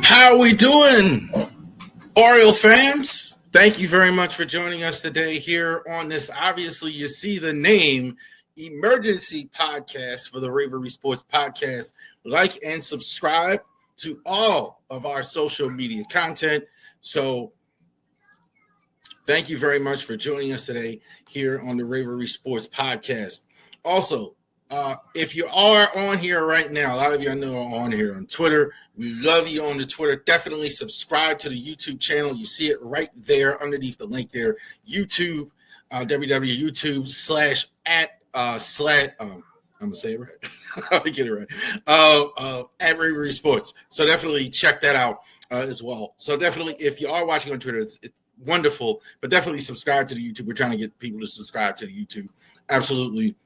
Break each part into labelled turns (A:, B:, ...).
A: How are we doing, Oriole fans? Thank you very much for joining us today here on this, obviously you see the name, emergency podcast for the Ravery Sports Podcast. Like and subscribe to all of our social media content. So thank you very much for joining us today here on the Ravery Sports Podcast. Also, if you are on here right now, a lot of you I know are on here on Twitter. We love you on the Twitter. Definitely subscribe to the YouTube channel. You see it right there underneath the link there. YouTube, www.youtube /@ I'm gonna say it right. I'll get it right. At Ravery Sports. So definitely check that out as well. So definitely, if you are watching on Twitter, it's wonderful. But definitely subscribe to the YouTube. We're trying to get people to subscribe to the YouTube. Absolutely.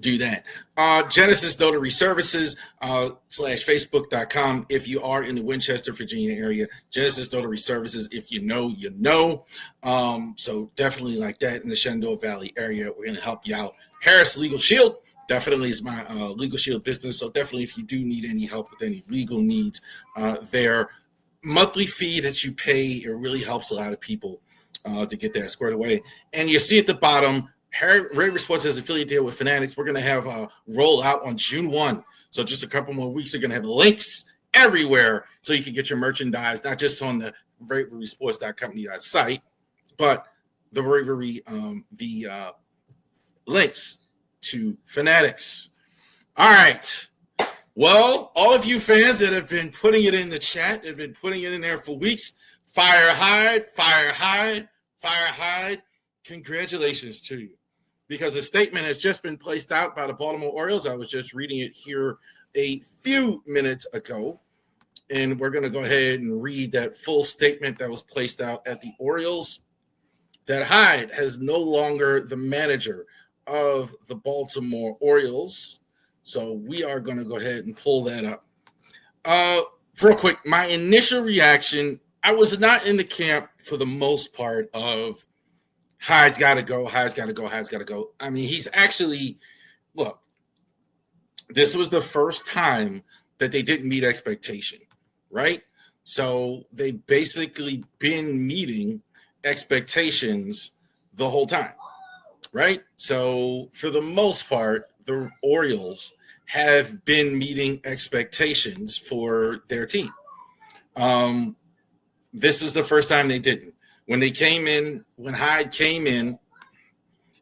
A: Do that. Genesis Notary Services /Facebook.com. If you are in the Winchester, Virginia area, Genesis Notary Services. If you know, you know. So definitely like that in the Shenandoah Valley area. We're going to help you out. Harris Legal Shield definitely is my legal shield business. So definitely if you do need any help with any legal needs, their monthly fee that you pay, it really helps a lot of people to get that squared away. And you see at the bottom, Ravery Sports has an affiliate deal with Fanatics. We're going to have a rollout on June 1. So just a couple more weeks, they're going to have links everywhere so you can get your merchandise, not just on the raverysports.company site, but the Ravery, links to Fanatics. All right. Well, all of you fans that have been putting it in the chat, have been putting it in there for weeks, Fire Hyde, Fire Hyde, Fire Hyde, congratulations to you. Because a statement has just been placed out by the Baltimore Orioles. I was just reading it here a few minutes ago. And we're going to go ahead and read that full statement that was placed out at the Orioles. That Hyde is no longer the manager of the Baltimore Orioles. So we are going to go ahead and pull that up. Real quick, my initial reaction I was not in the camp for the most part of Hyde's got to go, Hyde's got to go, Hyde's got to go. I mean, he's actually, look, this was the first time that they didn't meet expectation, right? So they basically been meeting expectations the whole time, right? So for the most part, the Orioles have been meeting expectations for their team. This was the first time they didn't. When Hyde came in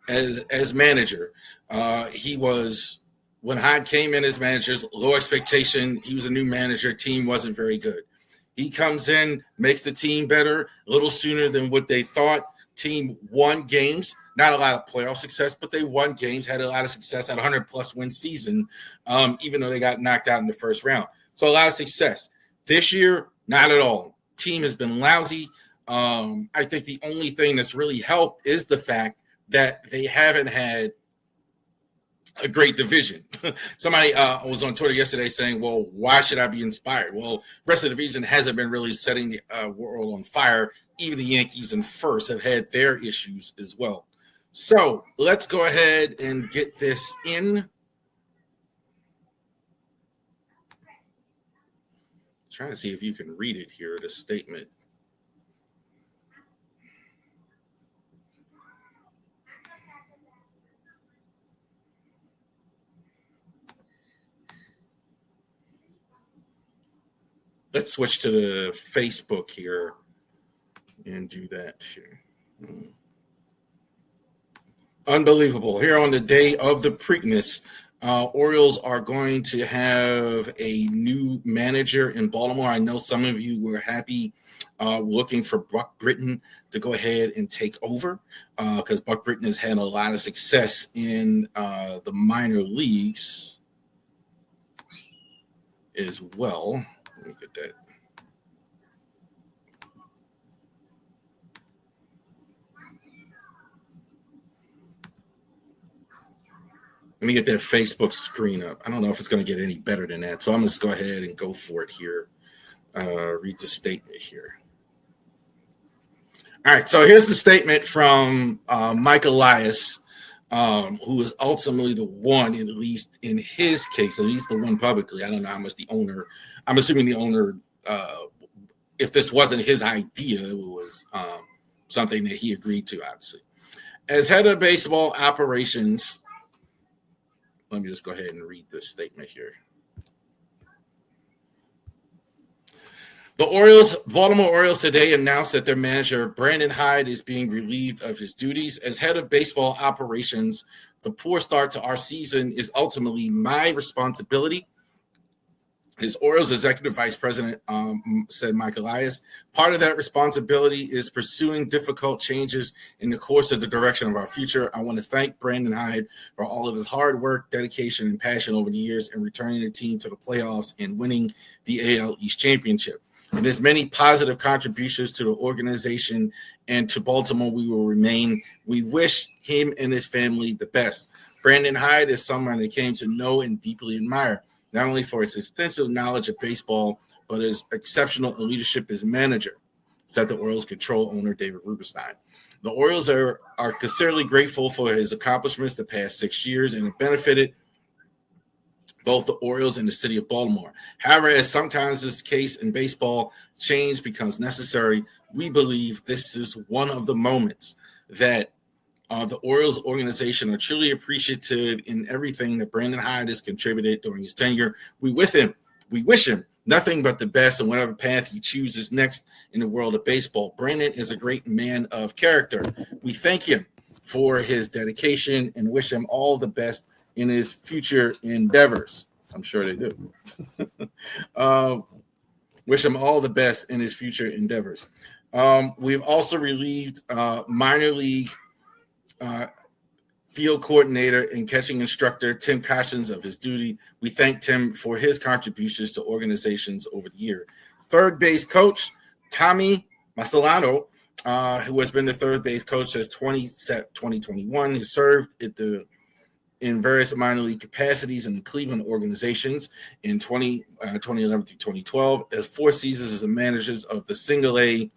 A: as manager, when Hyde came in as manager, low expectation. He was a new manager. Team wasn't very good. He comes in, makes the team better a little sooner than what they thought. Team won games, not a lot of playoff success, but they won games, had a lot of success, had a 100-plus win season, even though they got knocked out in the first round. So a lot of success. This year, not at all. Team has been lousy. I think the only thing that's really helped is the fact that they haven't had a great division. Somebody was on Twitter yesterday saying, well, why should I be inspired? Well, the rest of the division hasn't been really setting the world on fire. Even the Yankees in first have had their issues as well. So let's go ahead and get this in. Trying to see if you can read it here, the statement. Let's switch to the Facebook here and do that here. Unbelievable. Here on the day of the Preakness, Orioles are going to have a new manager in Baltimore. I know some of you were happy looking for Buck Britton to go ahead and take over because Buck Britton has had a lot of success in the minor leagues as well. Let me get that. Let me get that Facebook screen up. I don't know if it's going to get any better than that. So I'm going to just go ahead and go for it here. Read the statement here. All right. So here's the statement from Mike Elias, who is ultimately the one, at least in his case, at least the one publicly. I don't know how much the owner, I'm assuming the owner, if this wasn't his idea, it was something that he agreed to, obviously. As head of baseball operations, let me just go ahead and read this statement here. The Baltimore Orioles today announced that their manager, Brandon Hyde, is being relieved of his duties as head of baseball operations. The poor start to our season is ultimately my responsibility. His Orioles executive vice president said Mike Elias. Part of that responsibility is pursuing difficult changes in the course of the direction of our future. I want to thank Brandon Hyde for all of his hard work, dedication, and passion over the years in returning the team to the playoffs and winning the AL East Championship. And his many positive contributions to the organization and to Baltimore we will remain. We wish him and his family the best. Brandon Hyde is someone that came to know and deeply admire, not only for his extensive knowledge of baseball, but his exceptional leadership as manager, said the Orioles control owner David Rubenstein. The Orioles are sincerely grateful for his accomplishments the past 6 years and have benefited both the Orioles and the city of Baltimore. However, as sometimes is the case in baseball, change becomes necessary. We believe this is one of the moments that the Orioles organization are truly appreciative in everything that Brandon Hyde has contributed during his tenure. We wish him nothing but the best on whatever path he chooses next in the world of baseball. Brandon is a great man of character. We thank him for his dedication and wish him all the best in his future endeavors. I'm sure they do. Wish him all the best in his future endeavors. We've also relieved minor league field coordinator and catching instructor Tim Coshins of his duty. We thank Tim for his contributions to organizations over the year. Third base coach Tommy Masalano, who has been the third base coach since 2021, has served at the in various minor league capacities in the Cleveland organizations in 2011 through 2012, as 4 seasons as the managers of the Single A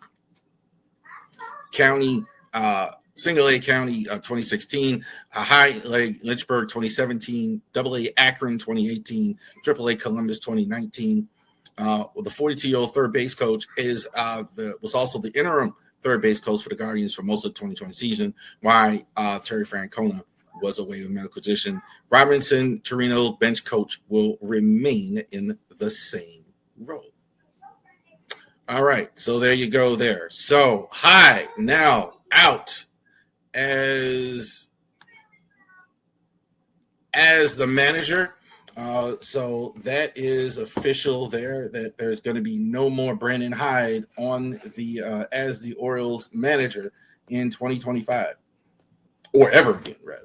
A: County 2016, High Lynchburg 2017, AA Akron 2018, AAA Columbus 2019. The 42-year-old third base coach was also the interim third base coach for the Guardians for most of the 2020 season, while Terry Francona was away with medical condition. Robinson Torino, bench coach, will remain in the same role. All right, so there you go there. So Hyde now out as the manager. So that is official there, that there's going to be no more Brandon Hyde on the as the Orioles manager in 2025, or ever again, rather.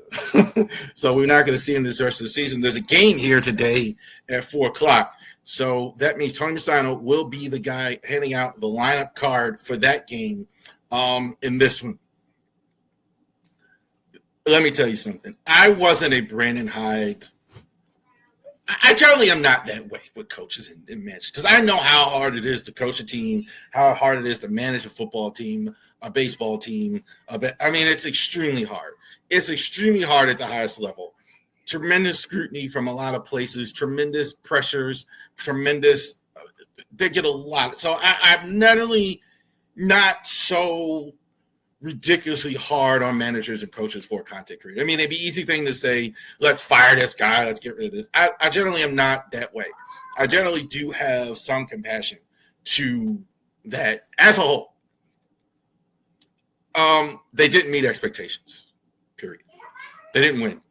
A: So we're not going to see him this rest of the season. There's a game here today at 4:00. So that means Tony Mastano will be the guy handing out the lineup card for that game in this one. Let me tell you something. I wasn't a Brandon Hyde. I generally am not that way with coaches and managers, because I know how hard it is to coach a team, how hard it is to manage a football team, a baseball team. It's extremely hard. It's extremely hard at the highest level. Tremendous scrutiny from a lot of places, tremendous pressures, they get a lot. So I'm not only not so ridiculously hard on managers and coaches for content creators. I mean, it'd be an easy thing to say, let's fire this guy, let's get rid of this. I generally am not that way. I generally do have some compassion to that as a whole. They didn't meet expectations, period. They didn't win.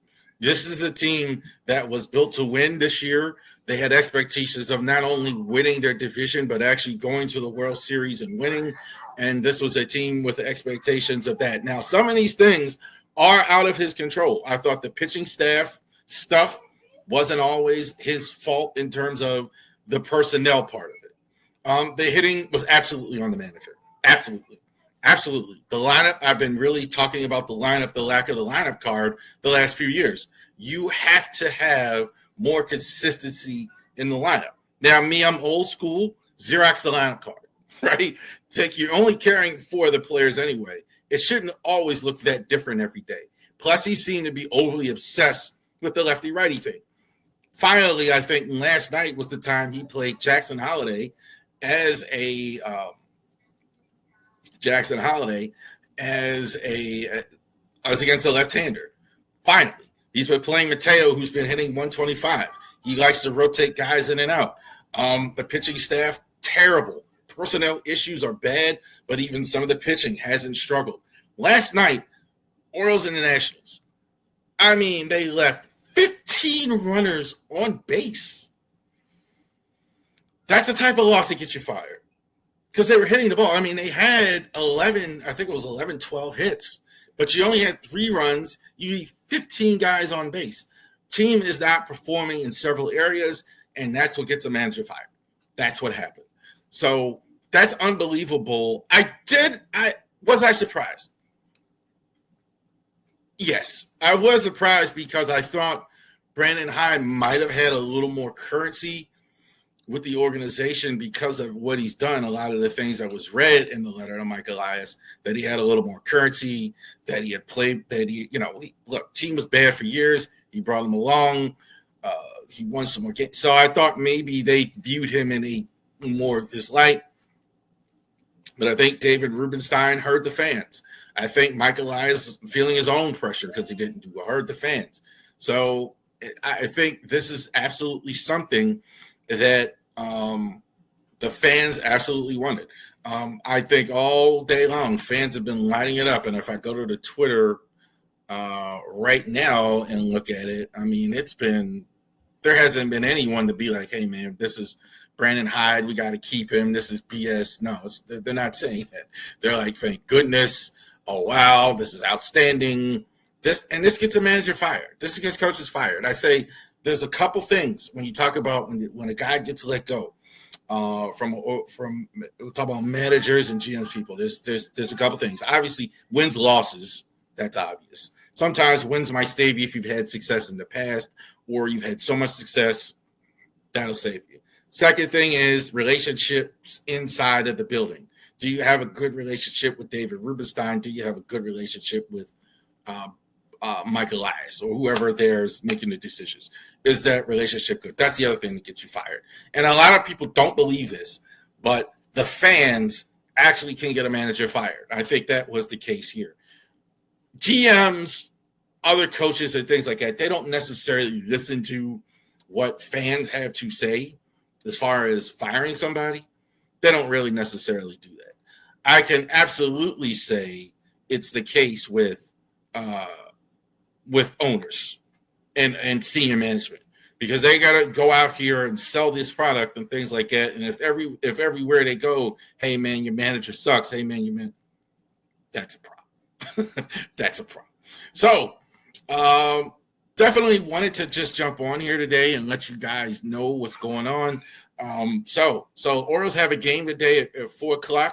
A: This is a team that was built to win this year. They had expectations of not only winning their division, but actually going to the World Series and winning. And this was a team with the expectations of that. Now, some of these things are out of his control. I thought the pitching staff stuff wasn't always his fault in terms of the personnel part of it. The hitting was absolutely on the manager. Absolutely. The lineup, I've been really talking about the lineup, the lack of the lineup card the last few years. You have to have more consistency in the lineup. Now, I'm old school, Xerox the lineup card, right? You're only caring for the players anyway. It shouldn't always look that different every day. Plus, he seemed to be overly obsessed with the lefty-righty thing. Finally, I think last night was the time he played Jackson Holiday as against a left-hander. Finally, he's been playing Mateo, who's been hitting 125. He likes to rotate guys in and out. The pitching staff, terrible. Personnel issues are bad, but even some of the pitching hasn't struggled. Last night, Orioles and the Nationals, they left 15 runners on base. That's the type of loss that gets you fired, because they were hitting the ball. They had 12 hits, but you only had 3 runs. You need 15 guys on base. Team is not performing in several areas, and that's what gets a manager fired. That's what happened. So that's unbelievable. Was I surprised? Yes, I was surprised, because I thought Brandon Hyde might have had a little more currency with the organization because of what he's done. A lot of the things that was read in the letter to Mike Elias, that he had a little more currency, that he had played, that team was bad for years. He brought him along. He won some more games. So I thought maybe they viewed him in a more of this light. But I think David Rubenstein heard the fans. I think Mike Elias feeling his own pressure because he didn't heard the fans. So I think this is absolutely something that the fans absolutely wanted. I think all day long, fans have been lighting it up. And if I go to the Twitter right now and look at it, there hasn't been anyone to be like, hey, man, this is Brandon Hyde. We got to keep him. This is BS. No, they're not saying that. They're like, thank goodness. Oh, wow, this is outstanding. This gets a manager fired. This gets coaches fired. I say there's a couple things when you talk about when a guy gets let go from we'll talk about managers and GMs people. There's a couple things. Obviously, wins, losses, that's obvious. Sometimes wins might save you if you've had success in the past, or you've had so much success that'll save you. Second thing is relationships inside of the building. Do you have a good relationship with David Rubenstein? Do you have a good relationship with Mike Elias or whoever there's making the decisions? Is that relationship good? That's the other thing that gets you fired. And a lot of people don't believe this, but the fans actually can get a manager fired. I think that was the case here. GMs, other coaches, and things like that, they don't necessarily listen to what fans have to say as far as firing somebody. They don't really necessarily do that. I can absolutely say it's the case with owners and senior management, because they got to go out here and sell this product and things like that. And if everywhere they go, hey man, your manager sucks. Hey man, that's a problem. That's a problem. So definitely wanted to just jump on here today and let you guys know what's going on. So Orioles have a game today at 4:00,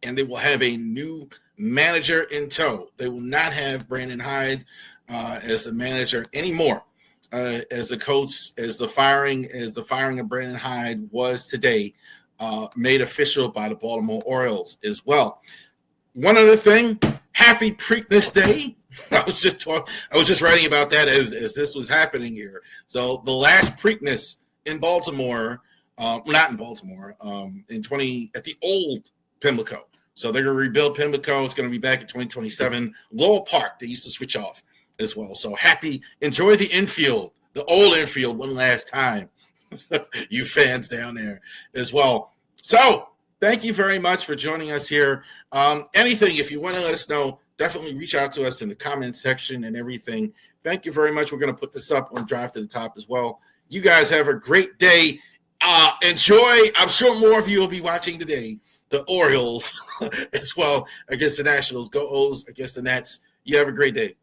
A: and they will have a new manager in tow. They will not have Brandon Hyde as the manager anymore. As the coach, as the firing of Brandon Hyde was today, made official by the Baltimore Orioles as well. One other thing, happy Preakness Day. I was just writing about that as this was happening here. So the last Preakness in Baltimore, not in Baltimore, at the old Pimlico. So they're going to rebuild Pimlico. It's going to be back in 2027. Lowell Park, they used to switch off as well. So enjoy the infield, the old infield one last time, you fans down there as well. So thank you very much for joining us here. Anything, if you want to let us know, definitely reach out to us in the comment section and everything. Thank you very much. We're going to put this up on Drive to the Top as well. You guys have a great day. Enjoy. I'm sure more of you will be watching today the Orioles as well against the Nationals. Go O's against the Nats. You have a great day.